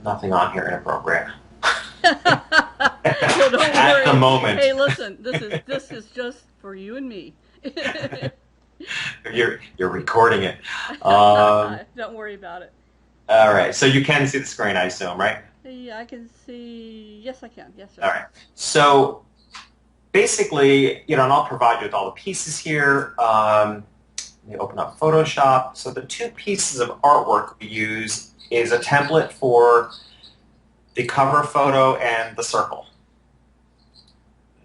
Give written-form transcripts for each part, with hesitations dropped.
Nothing on here inappropriate. Well, don't At the worry. moment. Hey, listen, this is just for you and me. You're recording it. Um, Don't worry about it. all right. So you can see the screen, I assume, right? Yeah, I can see. Yes, I can. Yes, sir. All right. So basically, and I'll provide you with all the pieces here. Let me open up Photoshop. So the two pieces of artwork we use is a template for the cover photo and the circle.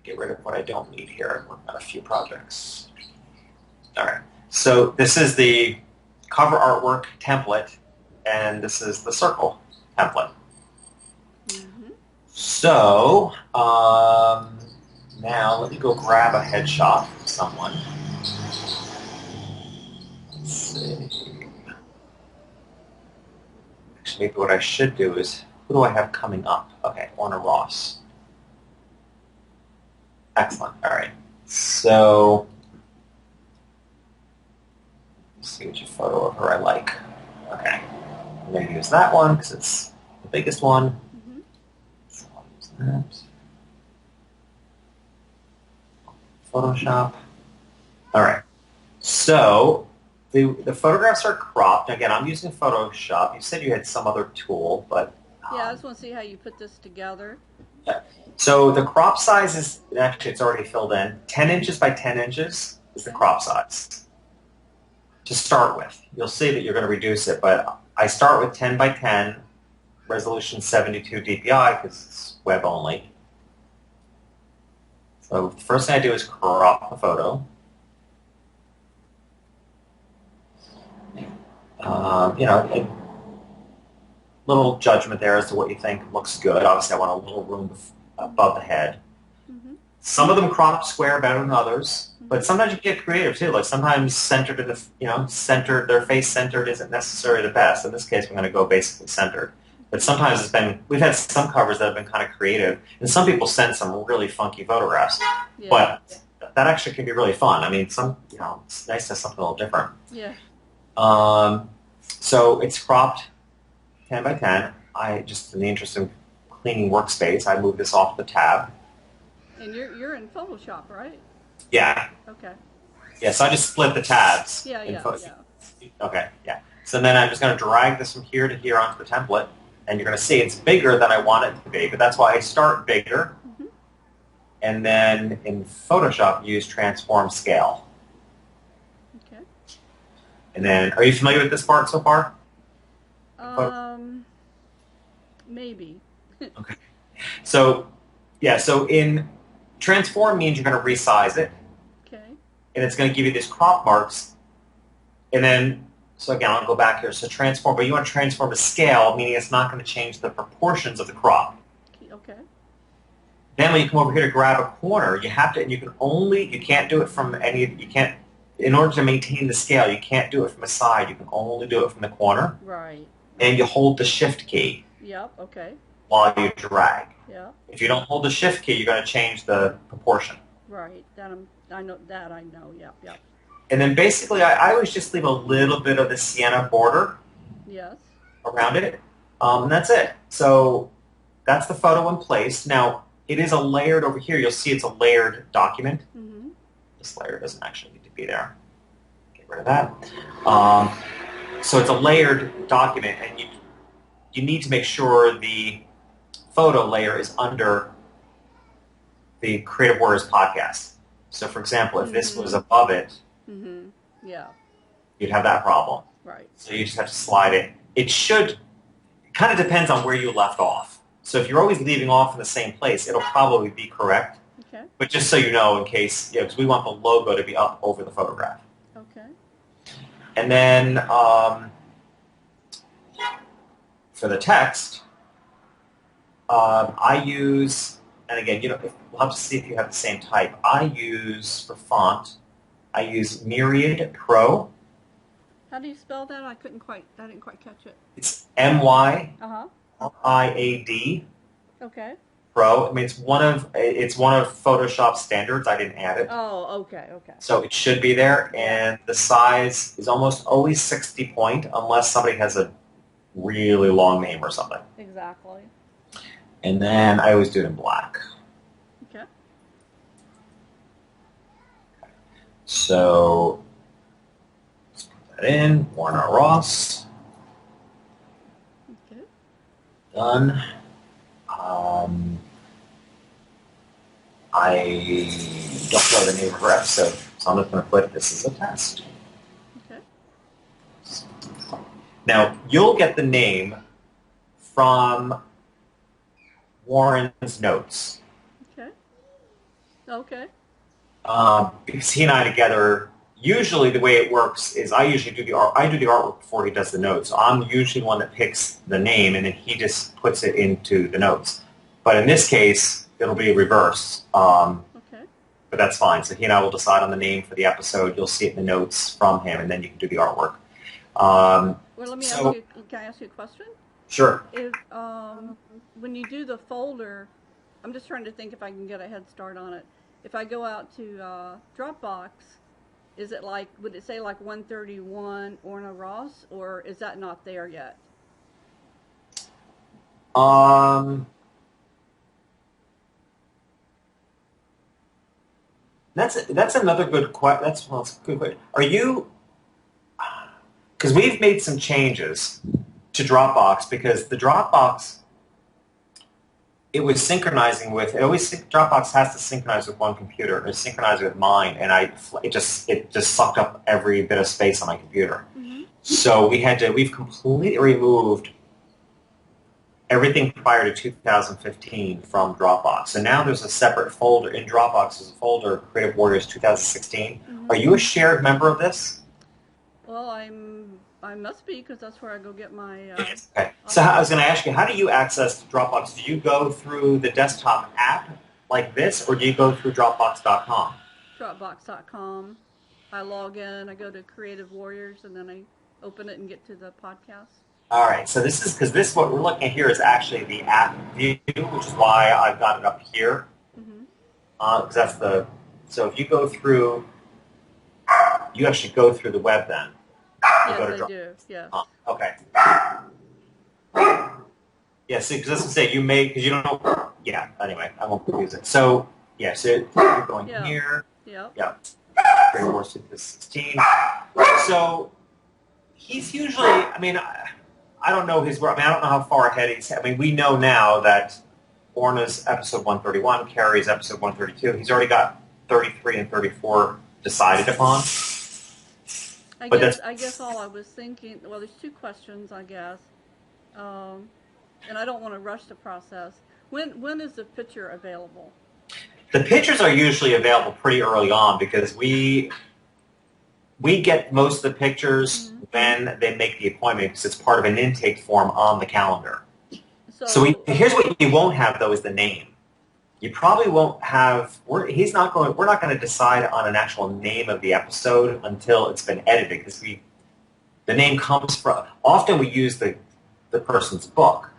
Get rid of what I don't need here. I've worked on a few projects. All right. So this is the cover artwork template, and this is the circle template. Mm-hmm. So now let me go grab a headshot from someone. Let's see. Actually, maybe what I should do is, who do I have coming up? Okay, Warner Ross. Excellent. All right. So let's see which photo of her I like. Okay. I'm going to use that one because it's the biggest one. Mm-hmm. So I'll use that. Photoshop. All right. So the photographs are cropped. Again, I'm using Photoshop. You said you had some other tool, but Yeah, I just want to see how you put this together. yeah. So the crop size is actually it's already filled in. 10 inches by 10 inches is the Okay. crop size to start with. You'll see that you're going to reduce it, but I start with 10 by 10, resolution 72 DPI because it's web only. So the first thing I do is crop the photo. A little judgment there as to what you think looks good. Obviously, I want a little room above the head. Mm-hmm. Some of them crop square better than others, Mm-hmm. but sometimes you get creative too. Like sometimes centered in centered, their face centered isn't necessarily the best. In this case, we're going to go basically centered. But sometimes we've had some covers that have been kind of creative, and some people send some really funky photographs. Yeah. But that actually can be really fun. I mean, it's nice to have something a little different. Yeah. So it's cropped 10 by 10. I just, in the interest of cleaning workspace, I move this off the tab. And you're in Photoshop, right? Yeah. Okay. Yeah, so I just split the tabs. Yeah, in yeah, Photoshop. yeah. Okay, yeah. So then I'm just going to drag this from here to here onto the template, and you're going to see it's bigger than I want it to be, but that's why I start bigger, Mm-hmm. and then in Photoshop, use transform scale. Okay. And then, are you familiar with this part so far? Maybe. Okay. So, yeah, so in transform means you're going to resize it, Okay. and it's going to give you these crop marks. And then, so again, I'll go back here. So transform, but you want to transform to scale, meaning it's not going to change the proportions of the crop. Okay. Then when you come over here to grab a corner, you have to, and you can't do it from in order to maintain the scale, you can't do it from a side. You can only do it from the corner. Right. And you hold the shift key Yep. Okay. while you drag. Yeah. If you don't hold the shift key, you're going to change the proportion. Right. I know that. I know. Yep. Yep. And then basically, I always just leave a little bit of the sienna border Yes. around it, and that's it. So that's the photo in place. Now, it is a layered over here. You'll see it's a layered document. Mm-hmm. This layer doesn't actually need to be there. Get rid of that. So it's a layered document, and you need to make sure the photo layer is under the Creative Warriors podcast. So, for example, if this was above it, Mm-hmm. Yeah. you'd have that problem. Right. So you just have to slide it. It kind of depends on where you left off. So if you're always leaving off in the same place, it'll probably be correct. Okay. But just so you know, in case, because we want the logo to be up over the photograph. Okay. And then for the text, I use, and again, we'll have to see if you have the same type. I use, for font, I use Myriad Pro. How do you spell that? I didn't quite catch it. It's MYRIAD Uh-huh. Okay. Pro. I mean, it's one of Photoshop standards. I didn't add it. Oh, okay, okay. So it should be there, and the size is almost always 60 point, unless somebody has a really long name or something. Exactly. And then I always do it in black. Okay. So let's put that in. Warner Ross. Okay. Done. I don't know the name of her episode, so I'm just going to put this as a test. Okay. Now, you'll get the name from Warren's notes. Okay. Okay. Because he and I together, usually the way it works is I usually do the art. I do the artwork before he does the notes. So I'm usually the one that picks the name, and then he just puts it into the notes. But in this case, it'll be reverse. Okay. But that's fine. So he and I will decide on the name for the episode. You'll see it in the notes from him, and then you can do the artwork. Well, let me ask you. Can I ask you a question? Sure. If when you do the folder, I'm just trying to think if I can get a head start on it. If I go out to Dropbox, is it like, would it say like 131 Orna Ross, or is that not there yet? That's another good question. That's a good question. Are you? Because we've made some changes to Dropbox because the Dropbox it was synchronizing with Dropbox has to synchronize with one computer and it's synchronizing with mine, and it just sucked up every bit of space on my computer. Mm-hmm. So we've completely removed everything prior to 2015 from Dropbox. So now there's a separate folder in Dropbox. There's a folder Creative Warriors 2016. Mm-hmm. Are you a shared member of this? Well, I must be, because that's where I go get my. Okay. So I was going to ask you, how do you access Dropbox? Do you go through the desktop app like this, or do you go through Dropbox.com? Dropbox.com. I log in. I go to Creative Warriors, and then I open it and get to the podcast. All right. So this is because what we're looking at here is actually the app view, which is why I've got it up here. Mm-hmm. Because that's the. So if you go through, you actually go through the web then. Yes, I do. Yes. Okay. Yeah, so because say you may, because you don't know. Yeah. Anyway, I won't use it. So yeah, so you're going here. Yep. Yeah. Creative Warriors 16. So he's usually. I mean, I don't know his work. I mean, I don't know how far ahead he's. I mean, we know now that Orna's episode 131, Carrie's episode 132. He's already got 33 and 34 decided upon. I guess all I was thinking, well, there's two questions, I guess, and I don't want to rush the process. When is the picture available? The pictures are usually available pretty early on because we get most of the pictures when they make the appointment because it's part of an intake form on the calendar. So here's what you won't have though is the name. You probably won't have. We're not going to decide on an actual name of the episode until it's been edited because the name comes from. Often we use the person's book,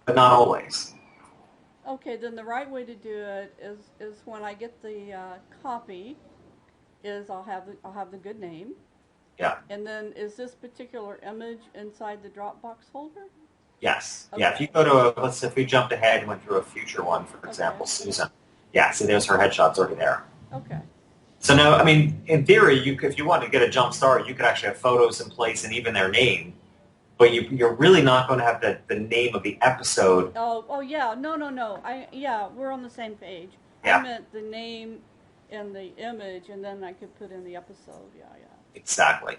but not always. Okay, then the right way to do it is when I get the copy, is I'll have the good name. Yeah. And then is this particular image inside the Dropbox folder? Yes. Okay. Yeah. If you go to let's say if we jumped ahead and went through a future one, for example, Susan. Yeah. See, there's her headshots already there. Okay. So no, I mean, in theory, if you wanted to get a jump start, you could actually have photos in place and even their name, but you're really not going to have the name of the episode. Oh yeah. No. We're on the same page. Yeah. I meant the name and the image, and then I could put in the episode. Yeah. Exactly.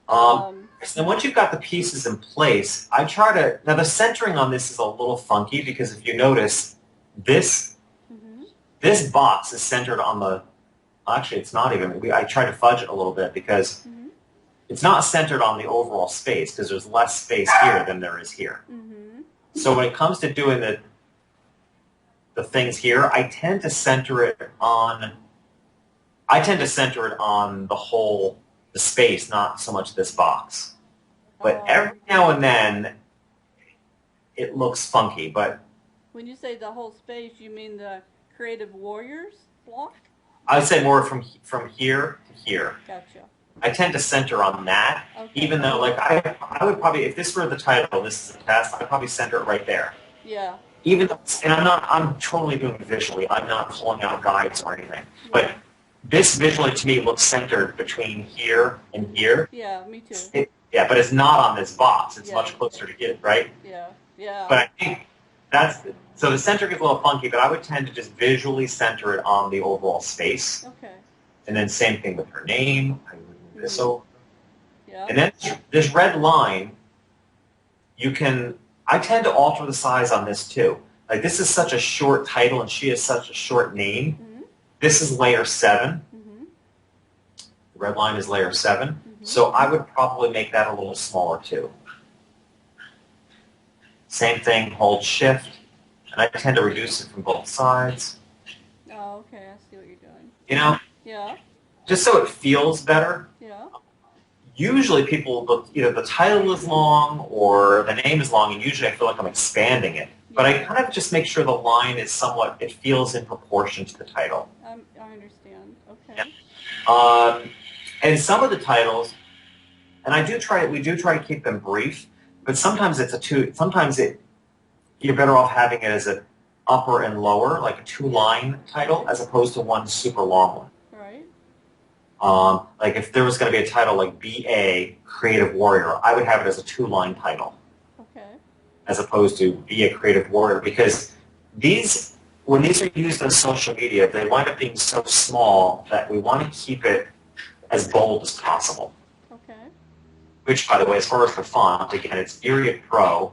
So once you've got the pieces in place, I try to now the centering on this is a little funky because if you notice this box is centered on the. Actually, it's not even. I try to fudge it a little bit because it's not centered on the overall space because there's less space here than there is here. Mm-hmm. So when it comes to doing the things here, I tend to center it on the space, not so much this box. But every now and then, it looks funky. But when you say the whole space, you mean the Creative Warriors block? I would say more from here to here. Gotcha. I tend to center on that, Okay. even though like I would probably, if this were the title, this is a test, I'd probably center it right there. Yeah. Even though, and I'm totally doing it visually. I'm not pulling out guides or anything. But this visually to me looks centered between here and here. Yeah, me too. Yeah, but it's not on this box. It's Yeah. much closer to it, right? Yeah. Yeah. But I think so the center gets a little funky, but I would tend to just visually center it on the overall space. Okay. And then same thing with her name. I would move this over. Yeah. And then this red line, I tend to alter the size on this too. Like this is such a short title and she has such a short name. Mm-hmm. This is layer 7. Mm-hmm. The red line is layer 7. Mm-hmm. So I would probably make that a little smaller too. Same thing, hold shift. And I tend to reduce it from both sides. Oh, okay. I see what you're doing. You know, Yeah. just so it feels better. Yeah. Usually people, either the title is long or the name is long, and usually I feel like I'm expanding it. But I kind of just make sure the line is somewhat, it feels in proportion to the title. I understand. Okay. Yeah. And some of the titles, and we do try to keep them brief, but sometimes you're better off having it as an upper and lower, like a 2-line title, as opposed to one super long one. Right. Like if there was going to be a title like BA Creative Warrior, I would have it as a 2-line title. Okay. As opposed to be a creative warrior, because when these are used on social media, they wind up being so small that we want to keep it as bold as possible. Okay. Which, by the way, as far as the font, again, it's Myriad Pro,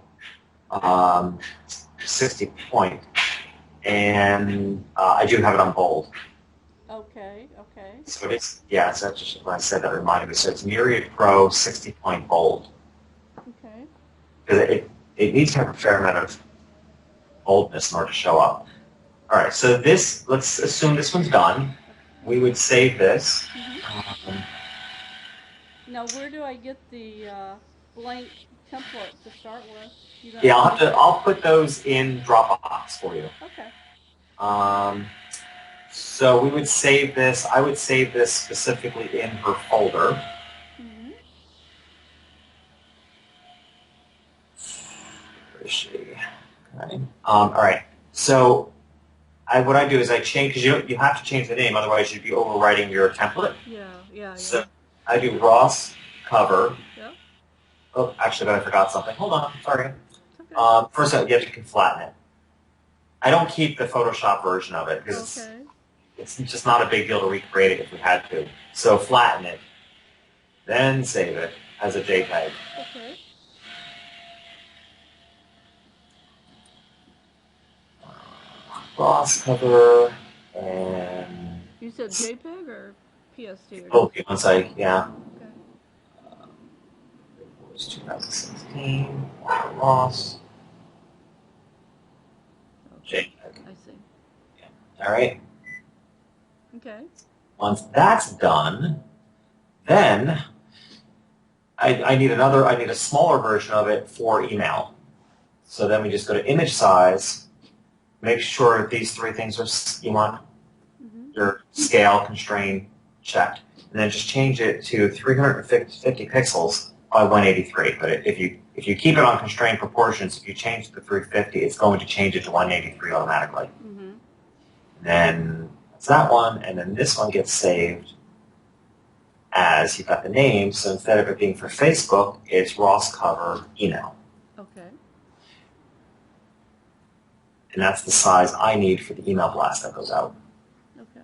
60 point, and I do have it on bold. Okay. Okay. So it's, yeah, so that's just when I said that reminded me. So it's Myriad Pro 60 point bold. Okay. Because it needs to have a fair amount of boldness in order to show up. All right, so let's assume this one's done. We would save this. Mm-hmm. Now, where do I get the blank template to start with? Yeah, I'll put those in Dropbox for you. Okay. So we would save this. I would save this specifically in her folder. Mm-hmm. Where is she? Okay. All right. So what I do is I change, because you have to change the name, otherwise you'd be overwriting your template. Yeah. So I do Ross cover. Yeah. Oh, actually, I forgot something. Hold on. Sorry. Okay. First, you have to flatten it. I don't keep the Photoshop version of it because it's just not a big deal to recreate it if we had to. So flatten it, then save it as a JPEG. Okay. Gloss cover and You said JPEG or PSD? Or oh, once yeah. Okay. It was 2016. Ross. Okay. JPEG. I see. All right. Okay. Once that's done, then I need a smaller version of it for email. So then we just go to image size, make sure that these 3 things you want your scale, constraint, checked, and then just change it to 350 pixels by 183. But if you keep it on constrained proportions, if you change the 350, it's going to change it to 183 automatically. Mm-hmm. Then that's that one, and then this one gets saved as you've got the name. So instead of it being for Facebook, it's Ross Cover email. Okay. And that's the size I need for the email blast that goes out. Okay.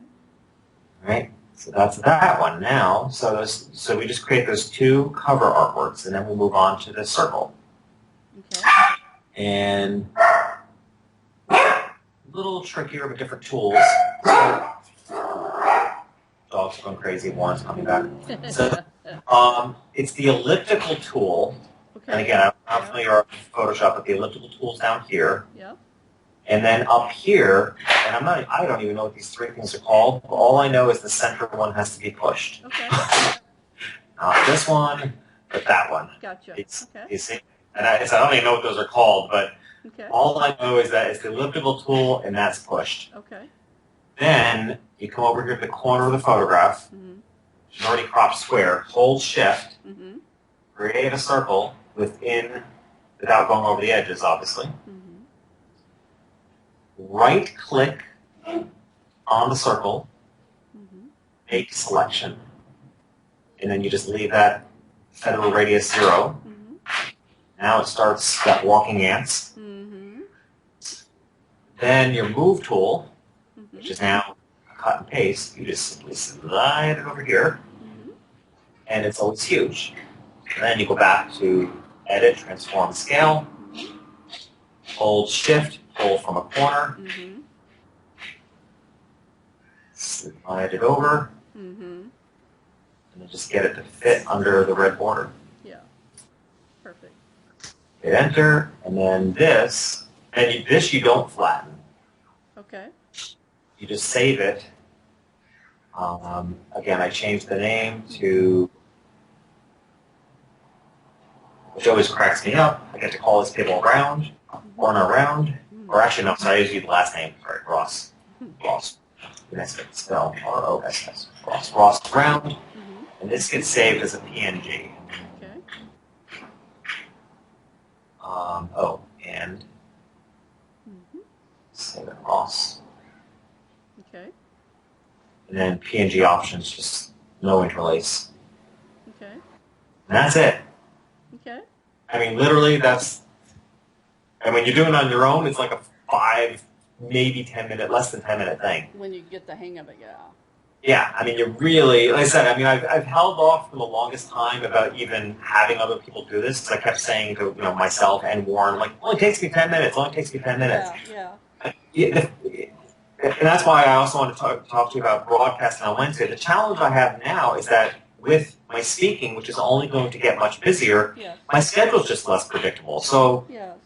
All right. So that's that one now. So we just create those 2 cover artworks, and then we move on to the circle. Okay. And a little trickier with different tools. Dogs are going crazy. One's coming back. So it's the elliptical tool. Okay. And again, I'm not familiar with Photoshop, but the elliptical tool's down here. Yeah. And then up here, and I don't even know what these 3 things are called, but all I know is the center one has to be pushed. Okay. Not this one, but that one. Gotcha. Okay. Okay. You see? And I don't even know what those are called, but Okay. all I know is that it's the elliptical tool and that's pushed. Okay. Then you come over here to the corner of the photograph, Mm-hmm. which is already cropped square, hold Shift, Mm-hmm. create a circle within, without going over the edges, obviously. Mm-hmm. Right-click on the circle, Mm-hmm. make selection, and then you just leave that federal radius 0. Mm-hmm. Now it starts that walking ants. Mm-hmm. Then your move tool, Mm-hmm. which is now a cut and paste, you just simply slide it over here, Mm-hmm. and it's always huge. And then you go back to edit, transform, scale, Mm-hmm. hold Shift, pull from a corner, Mm-hmm. slide it over, Mm-hmm. and then just get it to fit under the red border. Yeah. Perfect. Hit enter, and then this, this you don't flatten. Okay. You just save it. Again, I changed the name to, which always cracks me up. I get to call this table round, or not round, or actually no, sorry, I used the last name. Sorry, Ross. Ross. That's it. Spell R-O-S-S. Ross. Ross round, Mm-hmm. and this gets saved as a PNG. Okay. And Mm-hmm. save it Ross. Okay. And then PNG options, just no interlace. Okay. And that's it. Okay. I mean, literally, and when you're doing it on your own, it's like a 5, maybe 10 minute, less than 10 minute thing. When you get the hang of it, yeah. Yeah, I mean, you really, like I said, I mean, I've held off for the longest time about even having other people do this, because I kept saying to myself and Warren, like, it only takes me 10 minutes, it only takes me 10 minutes. Yeah. And that's why I also want to talk to you about broadcasting on Wednesday. The challenge I have now is that with my speaking, which is only going to get much busier, Yes. my schedule's just less predictable. So, Yes.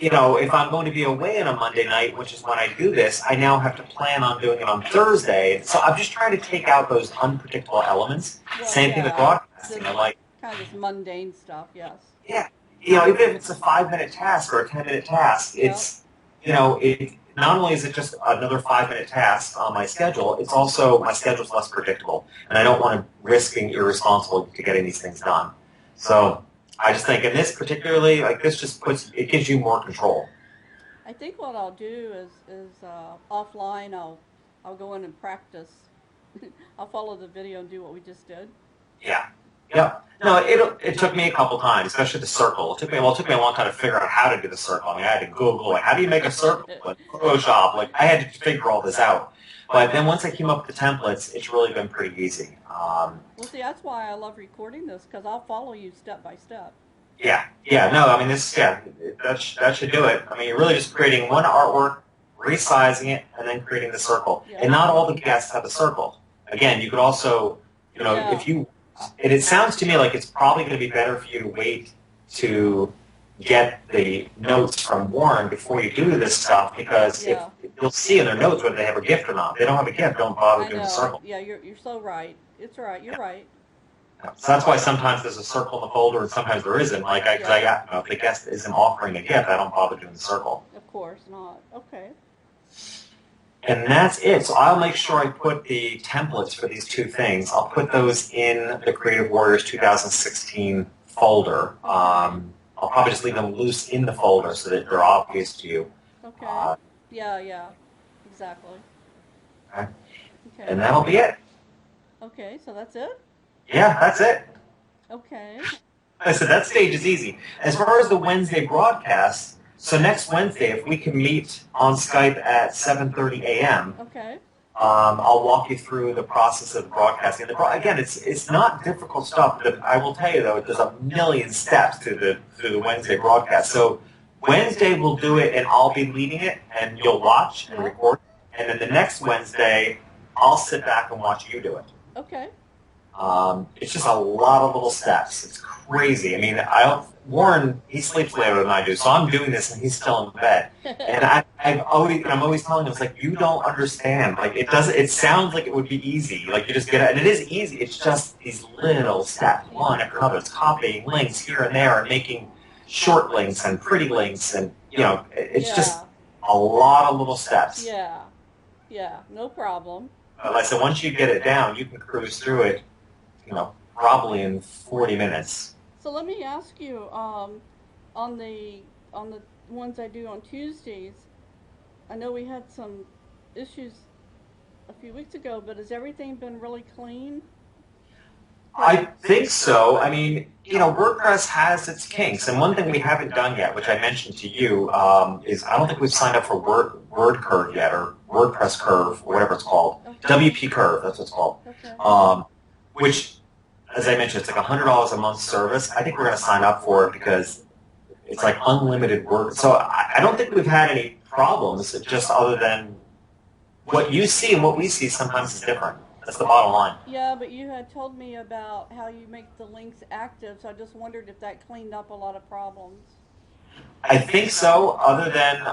if I'm going to be away on a Monday night, which is when I do this, I now have to plan on doing it on Thursday. So I'm just trying to take out those unpredictable elements. Well, Same thing with yeah. broadcasting. The- I'm like, Kind of this mundane stuff, yes. yeah, even if it's a 5-minute task or a 10-minute task, it's, it not only is it just another 5-minute task on my schedule, it's also my schedule's less predictable, and I don't want to risk being irresponsible to getting these things done. So I just think, in this particularly, like this just it gives you more control. I think what I'll do is offline. I'll go in and practice. I'll follow the video and do what we just did. Yeah. Yep. No, it took me a couple times, especially the circle. It took me a long time to figure out how to do the circle. I mean, I had to Google, like, how do you make a circle in Photoshop? Like, I had to figure all this out. But then once I came up with the templates, it's really been pretty easy. Well, see, that's why I love recording this, because I'll follow you step by step. Yeah. No, I mean, that should do it. I mean, you're really just creating one artwork, resizing it, and then creating the circle. Yeah. And not all the guests have a circle. Again, you could also, Yeah. if you, and it sounds to me like it's probably going to be better for you to wait to get the notes from Warren before you do this stuff, because Yeah. if you'll see in their notes whether they have a gift or not. If they don't have a gift, don't bother I doing know. the circle. Yeah, you're so right. It's right. You're right. So that's why sometimes there's a circle in the folder and sometimes there isn't. Like, if the guest isn't offering a gift, I don't bother doing the circle. Of course not. Okay. And that's it. So I'll make sure I put the templates for these two things. I'll put those in the Creative Warriors 2016 folder. I'll probably just leave them loose in the folder so that they're obvious to you. Okay. Yeah. Exactly. Okay. Okay. And that'll be it. Okay, so that's it? Yeah, that's it. Okay. I said that stage is easy. As far as the Wednesday broadcast, so next Wednesday, if we can meet on Skype at 7:30 a.m., Okay. I'll walk you through the process of broadcasting. Again, it's not difficult stuff. But I will tell you though, there's a million steps to the Wednesday broadcast. So Wednesday we'll do it, and I'll be leading it, and you'll watch and record. And then the next Wednesday, I'll sit back and watch you do it. Okay. It's just a lot of little steps. It's crazy. I mean, Warren, he sleeps later than I do, so I'm doing this and he's still in bed. And I'm always telling him, it's like, you don't understand. Like, it sounds like it would be easy. Like, you just get it, and it is easy. It's just these little steps, one after another. It's copying links here and there and making short links and pretty links, and, it's just a lot of little steps. Yeah, no problem. Like I said, once you get it down, you can cruise through it probably in 40 minutes. So let me ask you, on the ones I do on Tuesdays, I know we had some issues a few weeks ago, but has everything been really clean? I think so. I mean, WordPress has its kinks, and one thing we haven't done yet, which I mentioned to you, is I don't think we've signed up for WordCurve yet, or WordPress Curve, or whatever it's called. Okay. WP Curve, that's what it's called. Okay. Which, as I mentioned, it's like $100 a month service. I think we're going to sign up for it because it's like unlimited work. So I don't think we've had any problems, just other than what you see and what we see sometimes is different. That's the bottom line. Yeah, but you had told me about how you make the links active, so I just wondered if that cleaned up a lot of problems. I think so, other than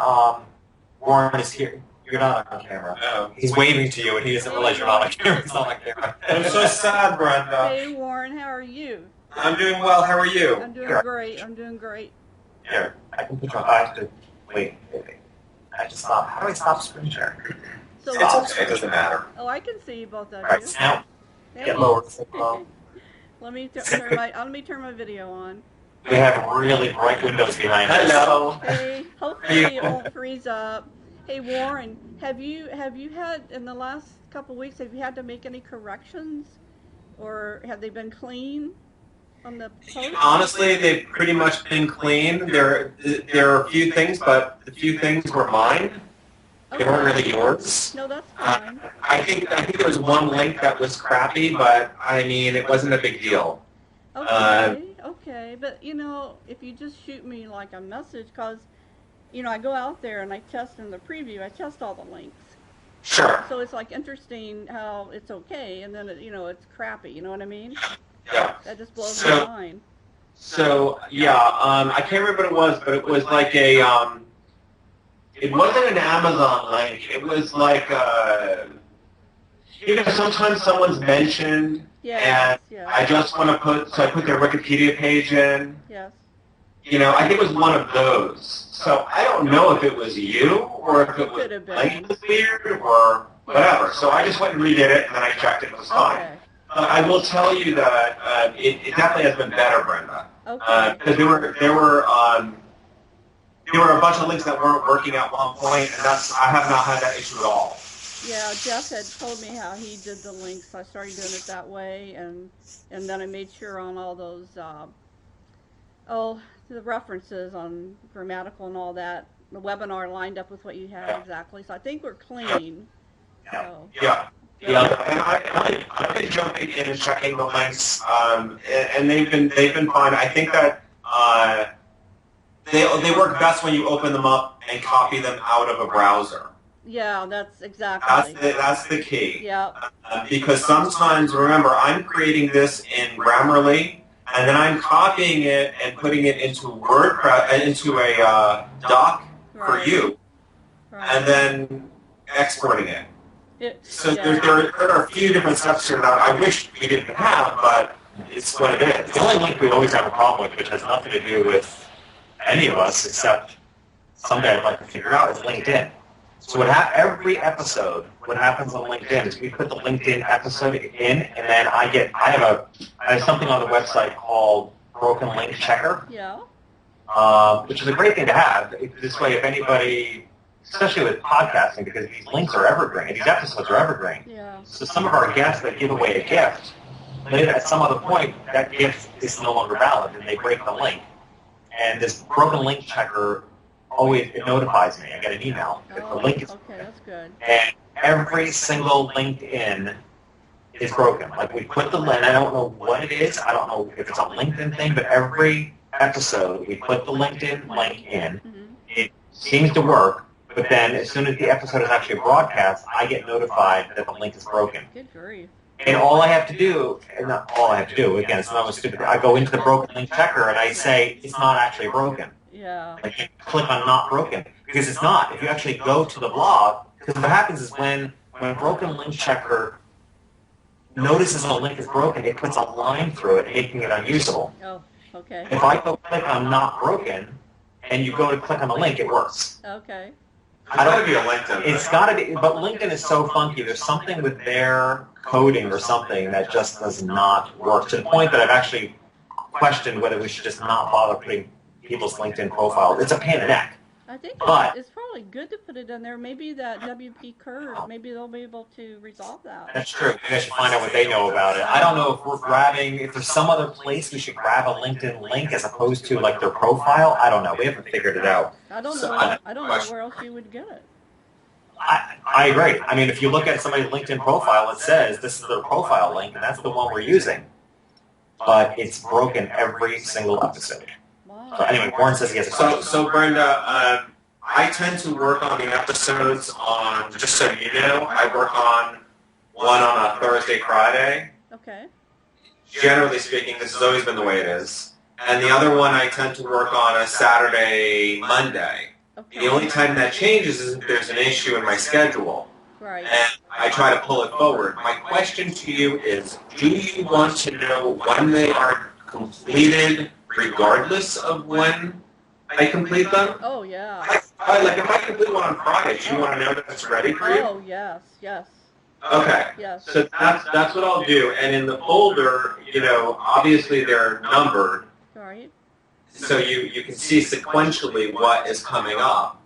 Warren is here. You're not on camera. Oh. He's waving to you, and he doesn't realize you're not on camera. He's not on camera. I'm so sad, Brenda. Hey, Warren, how are you? I'm doing well. How are you? I'm doing great. I'm doing great. Here, I can put you on. I have to wait. I have to stop. How do I stop screen share? So, It's okay. It doesn't matter. oh, I can see both of All right, you. now Hey. get lower. Let me turn my video on. We have really bright windows behind us. Hello. Hey, hopefully it won't freeze up. Hey, Warren, have you had in the last couple weeks? Have you had to make any corrections, or have they been clean on the post? Honestly, they've pretty much been clean. There are a few things, but the few things were mine. They weren't really yours. No, that's fine. I think there was one link that was crappy, but I mean, it wasn't a big deal. Okay, but if you just shoot me like a message, cause I go out there and I test in the preview. I test all the links. Sure. So it's like interesting how it's okay, and then it's crappy. You know what I mean? Yeah. That just blows my mind. So yeah, I can't remember what it was, but it was like a it wasn't an Amazon link. It was like sometimes someone's mentioned, Yes. and I just want to I put their Wikipedia page in. Yes. I think it was one of those. So I don't know if it was you or if it was Could have been. like it was weird or whatever. So I just went and redid it, and then I checked it. It was fine. Okay. I will tell you that it definitely has been better, Brenda. Okay. Because there were a bunch of links that weren't working at one point, and I have not had that issue at all. Yeah, Jeff had told me how he did the links. I started doing it that way, and then I made sure on all those, the references on grammatical and all that, the webinar lined up with what you had exactly. So I think we're clean. So. Yeah. Yeah, and I've been jumping in and checking the links, and they've been fine. I think that they work best when you open them up and copy them out of a browser. Yeah, that's exactly. That's the key. Yeah. Because sometimes, remember, I'm creating this in Grammarly, and then I'm copying it and putting it into WordPress, into a doc for you, and then exporting it. So there are a few different steps here that I wish we didn't have, but it's what it is. The only link we always have a problem with, which has nothing to do with any of us, except someday I'd like to figure out, is LinkedIn. So every episode, what happens on LinkedIn is we put the LinkedIn episode in, and then I have something on the website called Broken Link Checker. Yeah. Which is a great thing to have. This way, if anybody, especially with podcasting, because these links are evergreen, these episodes are evergreen. Yeah. So some of our guests that give away a gift, later at some other point, that gift is no longer valid, and they break the link. And this Broken Link Checker always notifies me. I get an email if the link is okay, that's good. and every single LinkedIn is broken. Like we put the link, I don't know what it is. I don't know if it's a LinkedIn thing, but every episode we put the LinkedIn link in. Mm-hmm. It seems to work, but then as soon as the episode is actually broadcast, I get notified that the link is broken. Good grief. And all I have to do, and not all I have to do, again, it's not stupid, I go into the Broken Link Checker and I say, it's not actually broken. Yeah. I can click on not broken, because it's not. If you actually go to the blog, because what happens is when Broken Link Checker notices a link is broken, it puts a line through it, making it unusable. Oh, okay. If I go click on not broken, and you go to click on the link, it works. Okay. I don't be a LinkedIn. It's got to be, but LinkedIn is so funky. There's something with their coding or something that just does not work, to the point that I've actually questioned whether we should just not bother putting people's LinkedIn profiles. It's a pain in the neck. I think But- it's probably good to put it in there. Maybe that WP Curve, maybe they'll be able to resolve that. That's true. Maybe I should find out what they know about it. I don't know if we're grabbing, if there's some other place we should grab a LinkedIn link as opposed to like their profile. I don't know. We haven't figured it out. I don't So, know. I don't know where else you would get it. I agree. I mean, if you look at somebody's LinkedIn profile, it says this is their profile link, and that's the one we're using. But it's broken every single episode. Wow. So anyway, Warren says he has a question. So Brenda, I tend to work on the episodes on, just so you know, I work on one on a Thursday, Friday. Okay. Generally speaking, this has always been the way it is. And the other one I tend to work on a Saturday, Monday. Okay. The only time that changes is if there's an issue in my schedule. Right. And I try to pull it forward. My question to you is, do you want to know when they are completed regardless of when I complete them? Oh yeah. Like if I complete one on Friday, do you want to know that it's ready for you? Oh yes, yes, Okay. yes. So that's what I'll do. And in the folder, you know, obviously they're numbered, Right. so you can see sequentially what is coming up.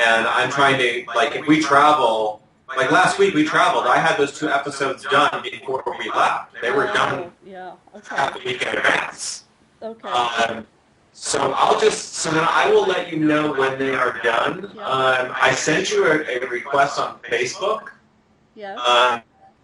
And I'm trying to, like, if we travel, like last week we traveled, I had those 2 episodes done before we left. They were done Oh, yeah. half Okay. a week in advance. Okay. So so then I will let you know when they are done. I sent you a request on Facebook Yes.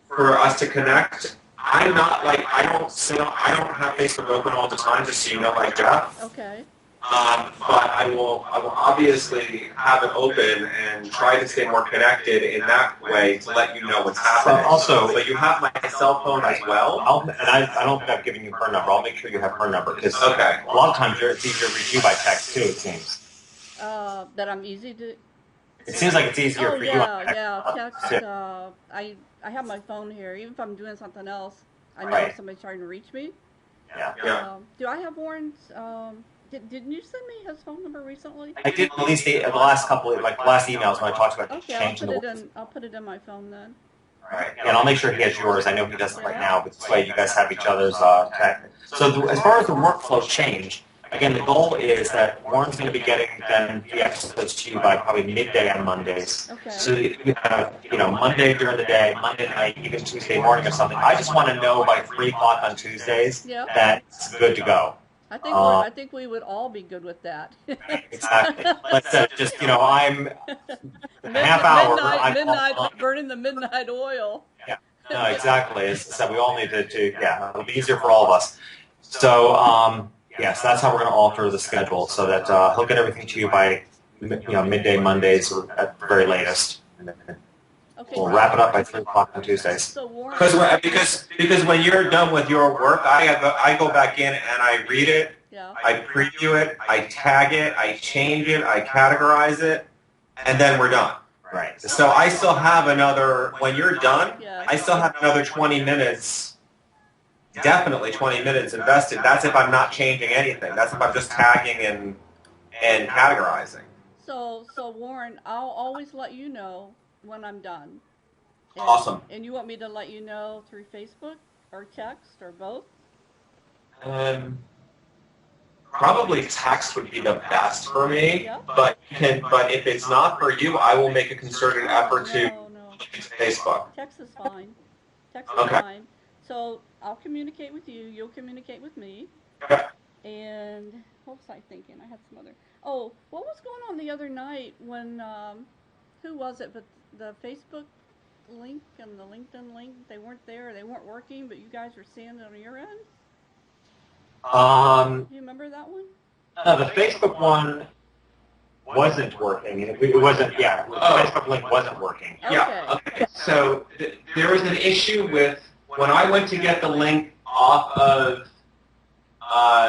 for us to connect. I'm not like, I don't have Facebook open all the time, just so you know, like Jeff. Okay. But I will obviously have it open and try to stay more connected in that way to let you know what's happening. Also- but you have my cell phone as well. I don't think I've given you her number. I'll make sure you have her number, because Okay. a lot of times it's easier to reach you by text too, it seems. That I'm easy to. It seems like it's easier Oh for you. yeah, on yeah. text. Text. I have my phone here. Even if I'm doing something else, I know Right. somebody's trying to reach me. Yeah. Yeah. Do I have Warren's? Didn't you send me his phone number recently? I did at least the last couple of, like, last emails when I talked about Okay, I'll changing put the... it in. I'll put it in my phone then. Right. And I'll make sure he has yours. I know he doesn't right now, but this way you guys have each other's tech. So as far as the workflow change, again, the goal is that Warren's going to be getting then the episodes to you by probably midday on Mondays. Okay. So you have, Monday during the day, Monday night, even Tuesday morning or something. I just want to know by 3 o'clock on Tuesdays Yeah. that it's good to go. I think we would all be good with that. Exactly. Let's say just, I'm a half hour. Midnight, burning the midnight oil. No, exactly. So we all need to, it'll be easier for all of us. So, yes, that's how we're going to alter the schedule, so that he'll get everything to you by, midday Mondays or at the very latest. And then Okay. we'll wrap it up by 3 o'clock on Tuesdays. So Warren. Because when you're done with your work, I go back in and I read it, Yeah. I preview it, I tag it, I change it, I categorize it, and then we're done. Right. So I still have another, when you're done, Yeah. I still have another 20 minutes, definitely 20 minutes invested. That's if I'm not changing anything. That's if I'm just tagging and categorizing. So Warren, I'll always let you know when I'm done. And, Awesome. And you want me to let you know through Facebook or text or both? Probably text would be the best for me, Yeah. but if it's not for you, I will make a concerted effort to No. use Facebook. Text is fine. Text is Okay. fine. So I'll communicate with you. You'll communicate with me. Okay. And what was I thinking? I had some other. Oh, what was going on the other night when? Who was it? But the Facebook link and the LinkedIn link, they weren't there. They weren't working, but you guys were seeing it on your end. Do you remember that one? The Facebook one wasn't working. It wasn't, the Facebook link wasn't working. Yeah. Okay. So there was an issue with when I went to get the link off of.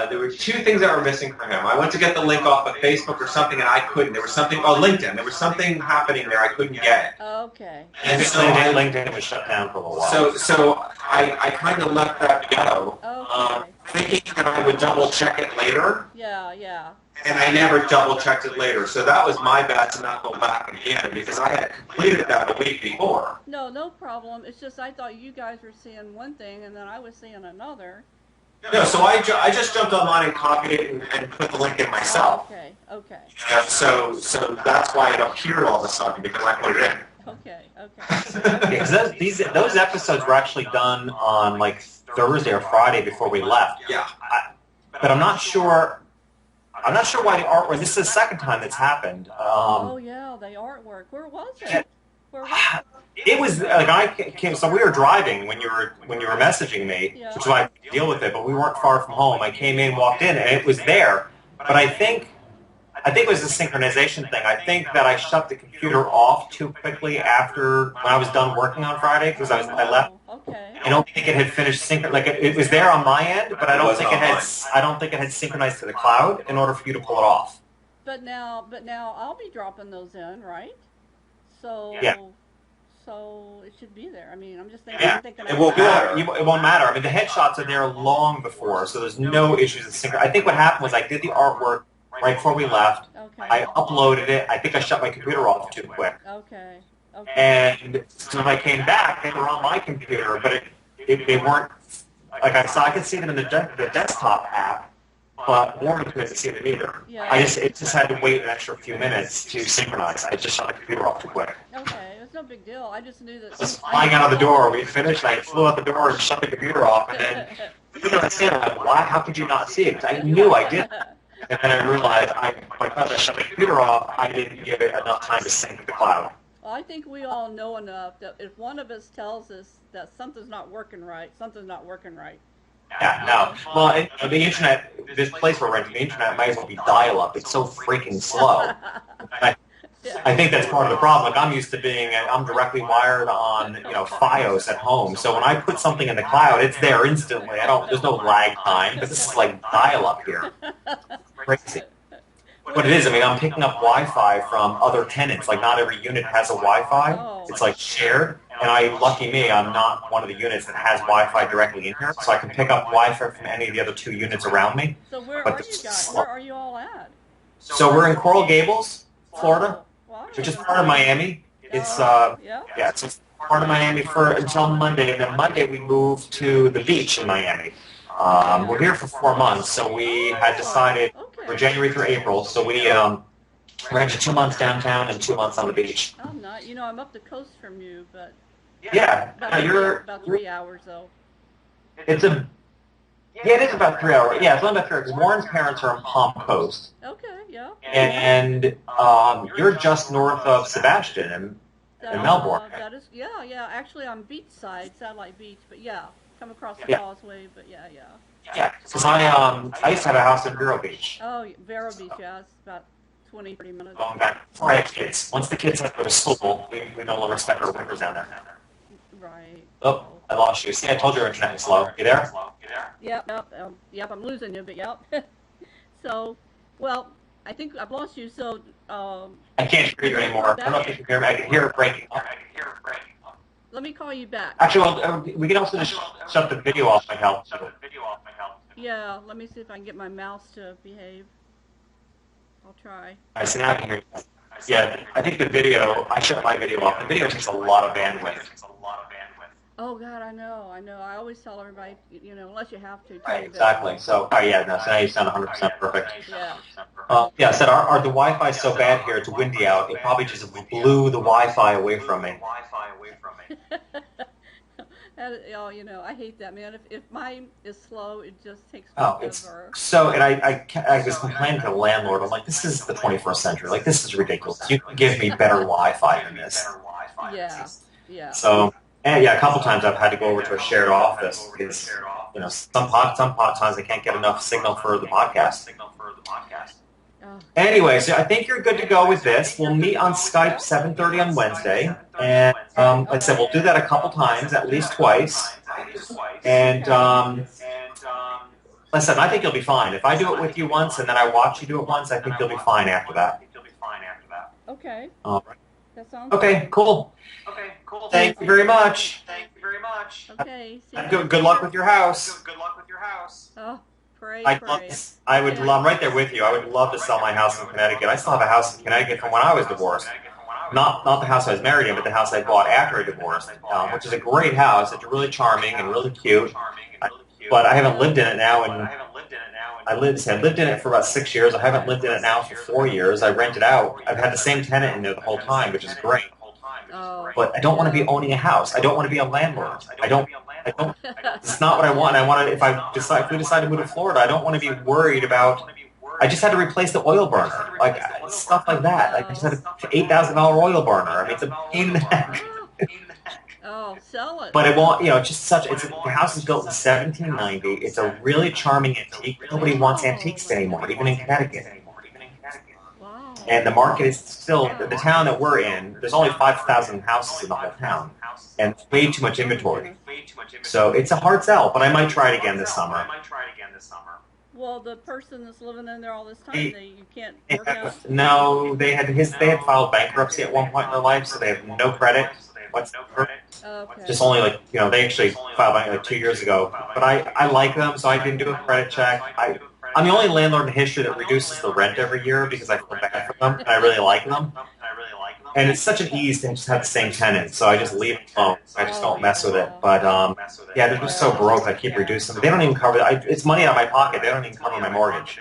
There were 2 things that were missing for him. I went to get the link off of Facebook or something, and I couldn't. There was something. Oh, LinkedIn. There was something happening there. I couldn't get it. Okay. And so LinkedIn was shut down for a little while. So I kind of let that go, Okay. thinking that I would double check it later. Yeah. and I never double checked it later. So that was my bad to not go back again because I had completed that a week before. No, no problem. It's just I thought you guys were seeing one thing and then I was seeing another. No, so I just jumped online and copied it and put the link in myself. Okay, okay, Yeah, so that's why it appeared all of a sudden because I put it in. okay, okay. Because those episodes were actually done on like Thursday or Friday before we left. Yeah. But I'm not sure. I'm not sure why the artwork. This is the second time that's happened. Oh yeah, the artwork. Where was it? Where was it? It was like I came. So we were driving when you were messaging me, Yeah. which is why I could deal with it. But we weren't far from home. I came in, walked in, and it was there. But I think it was a synchronization thing. I think that I shut the computer off too quickly after when I was done working on Friday because I left. Oh, okay. I don't think it had finished like it was there on my end, but I don't think it had. online. I don't think it had synchronized to the cloud in order for you to pull it off. But now I'll be dropping those in, right? So Yeah. So it should be there. I mean, I'm just thinking. Yeah. I'm thinking It won't You matter. won't, it won't matter. I mean, the headshots are there long before, so there's no issues with sync. I think what happened was I did the artwork right before we left. Okay. I uploaded it. I think I shut my computer off too quick. Okay. Okay. And so when I came back, they were on my computer, but they weren't. Like I could see them in the desktop app, but Warren couldn't see them either. Yeah. It just had to wait an extra few minutes to synchronize. I just shut my computer off too quick. Okay. It's no big deal. I just knew that. Just flying out of the door. We finished. I flew out the door and shut the computer off, and then I said, "Why? How could you not see it?" 'Cause I knew I did. And then I realized because I shut the computer off, I didn't give it enough time to sync to the cloud. Well, I think we all know enough that if one of us tells us that something's not working right, something's not working right. Yeah, no. Well, the internet, this place we're renting, the internet might as well be dial-up. It's so freaking slow. I think that's part of the problem. Like I'm used to I'm directly wired on, FiOS at home. So when I put something in the cloud, it's there instantly. There's no lag time. But this is like dial-up here. Crazy. What it is, I mean, I'm picking up Wi-Fi from other tenants. Like not every unit has a Wi-Fi. Oh. It's like shared. And lucky me, I'm not one of the units that has Wi-Fi directly in here. So I can pick up Wi-Fi from any of the other two units around me. So where But are it's you guys? slow. Where are you all at? So we're in Coral Gables, Florida, Oh, wow. which is part of Miami. It's Yeah. yeah, it's part of Miami until Monday, and then Monday we moved to the beach in Miami. We're here for 4 months, so we had decided Okay. for January through April. So we rented 2 months downtown and 2 months on the beach. I'm not. I'm up the coast from you, but Yeah, about 3 hours though. it is about 3 hours. Yeah, it's only about 3 hours. Warren's parents are on Palm Coast, Okay. Yeah. and you're just north of Sebastian, in Melbourne. That is. Yeah. Yeah. Actually, I'm beachside, Satellite Beach, but yeah, come across the Yeah. causeway, but yeah. Yeah, because I used to have a house in Vero Beach. Oh, Vero Beach. Yeah, it's about 20, 30 minutes. Going back before I had kids. Once the kids had to go to school, we no longer spent our winters down there. Right. Oh, I lost you. See, I told you your internet was slow. You there? Yep, I'm losing you, but yep. So, well, I think I've lost you, so, I can't hear you anymore. I don't know if you can hear me. I can hear it breaking up. let me call you back. Actually, we can also just shut the video off my help. Yeah, let me see if I can get my mouse to behave. I'll try. I see, now I can hear you. Yeah, I think the video, I shut my video off. The video takes a lot of bandwidth. Oh, God, I know. I always tell everybody, unless you have to. Right, exactly. So, so now you sound 100% perfect. Yeah. Yeah, I said, the Wi-Fi is so bad here, it's windy out, it probably just blew the Wi-Fi away from me. I hate that, man. If mine is slow, it just takes Oh, it's forever. so, and I was complaining to the landlord. I'm like, this is the 21st century. Like, this is ridiculous. You can give me better Wi-Fi than this. Yeah. So, and yeah, a couple times I've had to go over to a shared office because, some times I can't get enough signal for the podcast. Oh, Anyway, so I think you're good to go with this. We'll meet on Skype 7:30 on Wednesday, and like I said, we'll do that a couple times, at least twice. And listen, I think you'll be fine. If I do it with you once and then I watch you do it once, I think you'll be fine after that. okay. All right. That sounds Okay, cool. Thank you very much. Okay. See you Good luck with your house. Oh, Pray, I pray. I'm right there with you. I would love to sell my house in Connecticut. I still have a house in Connecticut from when I was divorced. Not the house I was married in, but the house I bought after I divorced, which is a great house. It's really charming and really cute. But I haven't lived in it now, and I lived in it for about 6 years. I haven't lived in it now for 4 years. I rent it out. I've had the same tenant in there the whole time, which is great. Oh, But I don't want to be owning a house. I don't want to be a landlord. I don't. It's not what I want. I want to. If we decide to move to Florida, I don't want to be worried about. I just had to replace the oil burner, like stuff like that. Like I just had an $8,000 oil burner. I mean, it's a pain in the neck. Oh, sell it. But it won't. You know, it's just such. The house is built in 1790. It's a really charming antique. Nobody wants antiques anymore, even in Connecticut. Wow. And the market is still the town that we're in. There's only 5,000 houses in the whole town, and way too much inventory. So it's a hard sell. But I might try it again this summer. Well, the person that's living in there all this time, you can't work out. No, they had filed bankruptcy at one point in their life, so they have no credit whatsoever. Okay. Just only they actually filed bankruptcy like 2 years ago. But I like them, so I didn't do a credit check. I'm the only landlord in history that reduces the rent every year because I feel bad for them and I really like them. And it's such an ease to just have the same tenant, so I just leave it alone. I just don't mess with it. But yeah, they're just so broke. I keep reducing them. They don't even cover. It's money out of my pocket. They don't even cover my mortgage.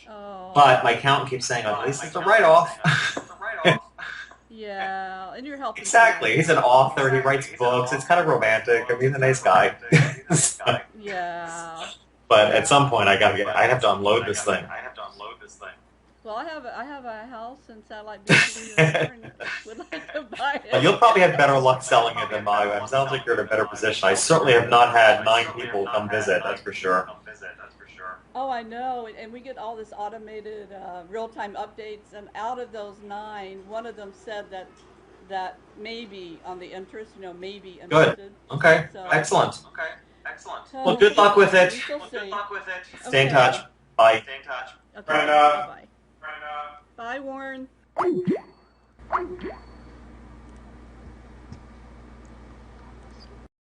Oh. But my accountant keeps saying, at least it's a write-off. Yeah, and you're helping. Exactly. He's an author. He writes books. It's kind of romantic. I mean, he's a nice guy. Yeah. But at some point, I have to unload this thing. Well, I have a house in Satellite Beach and would like to buy it. You'll probably have better luck selling it than I am. Sounds like you're in a better position. I certainly have not had 9 people come visit, that's for sure. Oh, I know, and we get all this automated real-time updates, and out of those 9, one of them said that maybe on the interest, maybe interested. Good. Okay. So, Excellent. Well, good luck with it. Stay in touch. Bye. Okay, bye-bye. Bye, Warren.